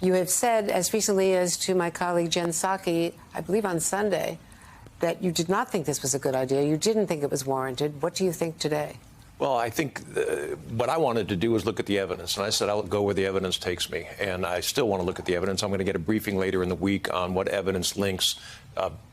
You have said, as recently as to my colleague Jen Psaki, I believe on Sunday, that you did not think this was a good idea. You didn't think it was warranted. What do you think today? Well, I think what I wanted to do was look at the evidence. And I said, I'll go where the evidence takes me. And I still want to look at the evidence. I'm going to get a briefing later in the week on what evidence links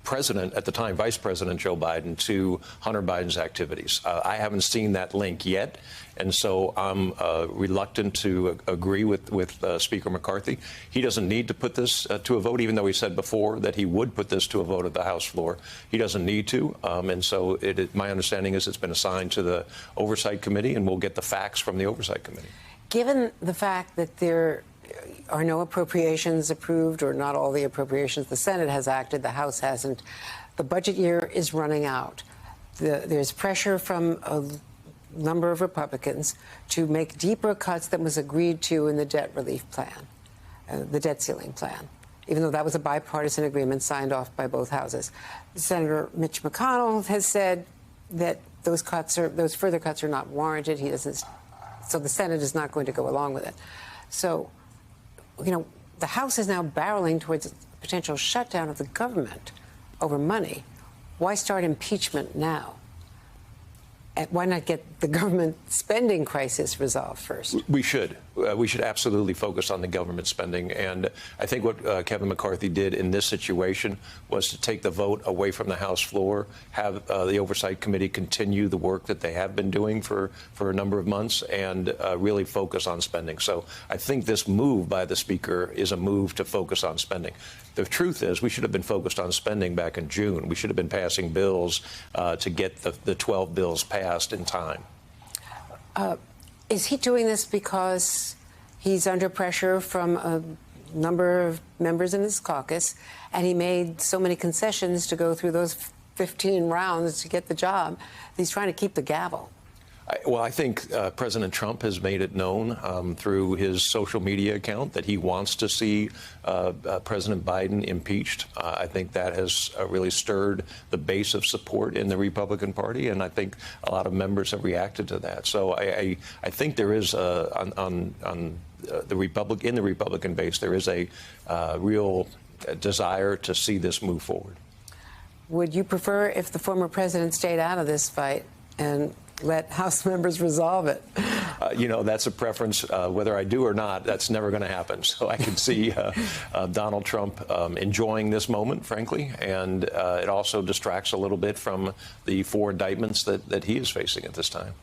President, at the time, Vice President Joe Biden, to Hunter Biden's activities. I haven't seen that link yet. And so I'm reluctant to agree with Speaker McCarthy. He doesn't need to put this to a vote, even though he said before that he would put this to a vote at the House floor. He doesn't need to. And so my understanding is it's been assigned to the Oversight Committee, and we'll get the facts from the Oversight Committee. Given the fact that there are no appropriations approved, or not all the appropriations, the Senate has acted, the House hasn't, the budget year is running out. There's pressure from a number of Republicans to make deeper cuts than was agreed to in the debt relief plan, the debt ceiling plan, even though that was a bipartisan agreement signed off by both houses. Senator Mitch McConnell has said that those further cuts are not warranted. He doesn't, so the Senate is not going to go along with it. So, you know, the House is now barreling towards a potential shutdown of the government over money. Why start impeachment now? And why not get the government spending crisis resolved first? We should. We should absolutely focus on the government spending. And I think what Kevin McCarthy did in this situation was to take the vote away from the House floor, have the Oversight Committee continue the work that they have been doing for a number of months, and really focus on spending. So I think this move by the Speaker is a move to focus on spending. The truth is, we should have been focused on spending back in June. We should have been passing bills to get the 12 bills passed in time. Is he doing this because he's under pressure from a number of members in his caucus, and he made so many concessions to go through those 15 rounds to get the job, he's trying to keep the gavel? Well, I think President Trump has made it known through his social media account that he wants to see President Biden impeached. I think that has really stirred the base of support in the Republican Party, and I think a lot of members have reacted to that. So I think there is in the Republican base, there is a real desire to see this move forward. Would you prefer if the former president stayed out of this fight and let House members resolve it? You know, that's a preference. Whether I do or not, that's never going to happen. So I can see Donald Trump enjoying this moment, frankly, and it also distracts a little bit from the 4 indictments that he is facing at this time.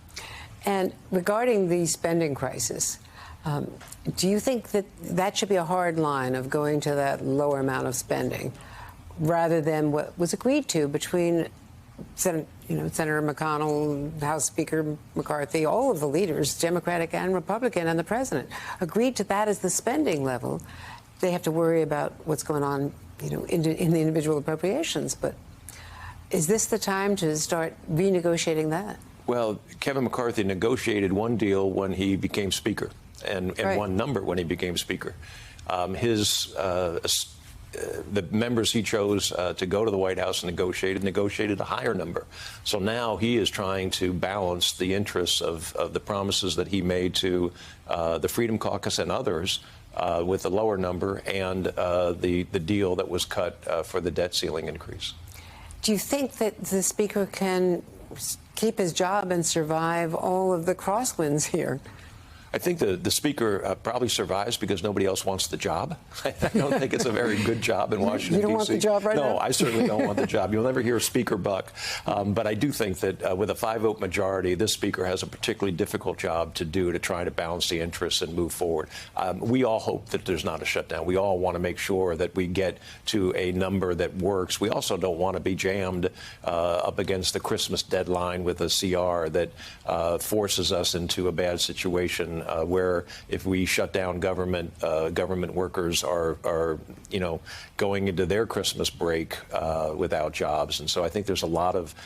And regarding the spending crisis, do you think that should be a hard line of going to that lower amount of spending rather than what was agreed to between Senator McConnell, House Speaker McCarthy, all of the leaders, Democratic and Republican, and the president, agreed to that as the spending level? They have to worry about what's going on, you know, in the individual appropriations. But is this the time to start renegotiating that? Well, Kevin McCarthy negotiated one deal when he became Speaker, and right, one number when he became Speaker. The members he chose to go to the White House and negotiated a higher number. So now he is trying to balance the interests of the promises that he made to the Freedom Caucus and others with a lower number, and the deal that was cut for the debt ceiling increase. Do you think that the Speaker can keep his job and survive all of the crosswinds here? I think the Speaker probably survives because nobody else wants the job. I don't think it's a very good job in Washington, D.C. You don't want the job right now? No, I certainly don't want the job. You'll never hear Speaker Buck. But I do think that with a 5-vote majority, this Speaker has a particularly difficult job to do to try to balance the interests and move forward. We all hope that there's not a shutdown. We all want to make sure that we get to a number that works. We also don't want to be jammed up against the Christmas deadline with a CR that forces us into a bad situation where if we shut down government, government workers are going into their Christmas break without jobs. And so I think there's a lot of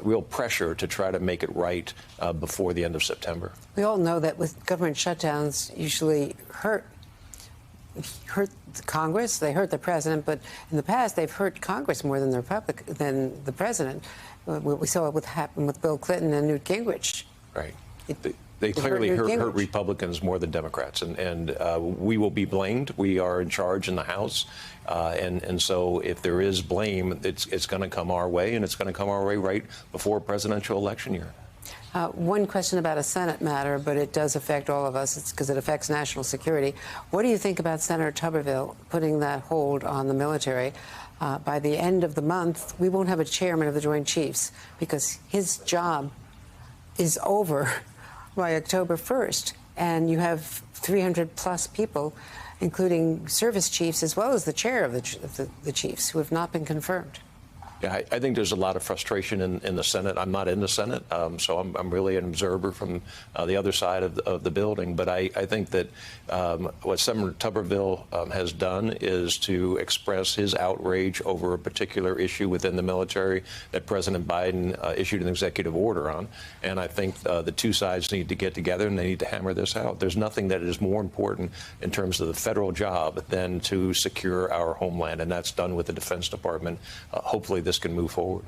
real pressure to try to make it right before the end of September. We all know that with government shutdowns usually hurt Congress, they hurt the president, but in the past they've hurt Congress more than the president. We saw what happened with Bill Clinton and Newt Gingrich. Right. They clearly Newt hurt Gingrich. Republicans more than Democrats, and we will be blamed. We are in charge in the House, and so if there is blame, it's going to come our way, and it's going to come our way right before a presidential election year. One question about a Senate matter, but it does affect all of us. It's because it affects national security. What do you think about Senator Tuberville putting that hold on the military? By the end of the month, we won't have a chairman of the Joint Chiefs because his job is over by October 1st. And you have 300 plus people, including service chiefs, as well as the chair of the chiefs, who have not been confirmed. Yeah, I think there's a lot of frustration in the Senate. I'm not in the Senate, so I'm really an observer from the other side of the building. But I think that what Senator Tuberville has done is to express his outrage over a particular issue within the military that President Biden issued an executive order on. And I think the two sides need to get together and they need to hammer this out. There's nothing that is more important in terms of the federal job than to secure our homeland, and that's done with the Defense Department. Hopefully this can move forward.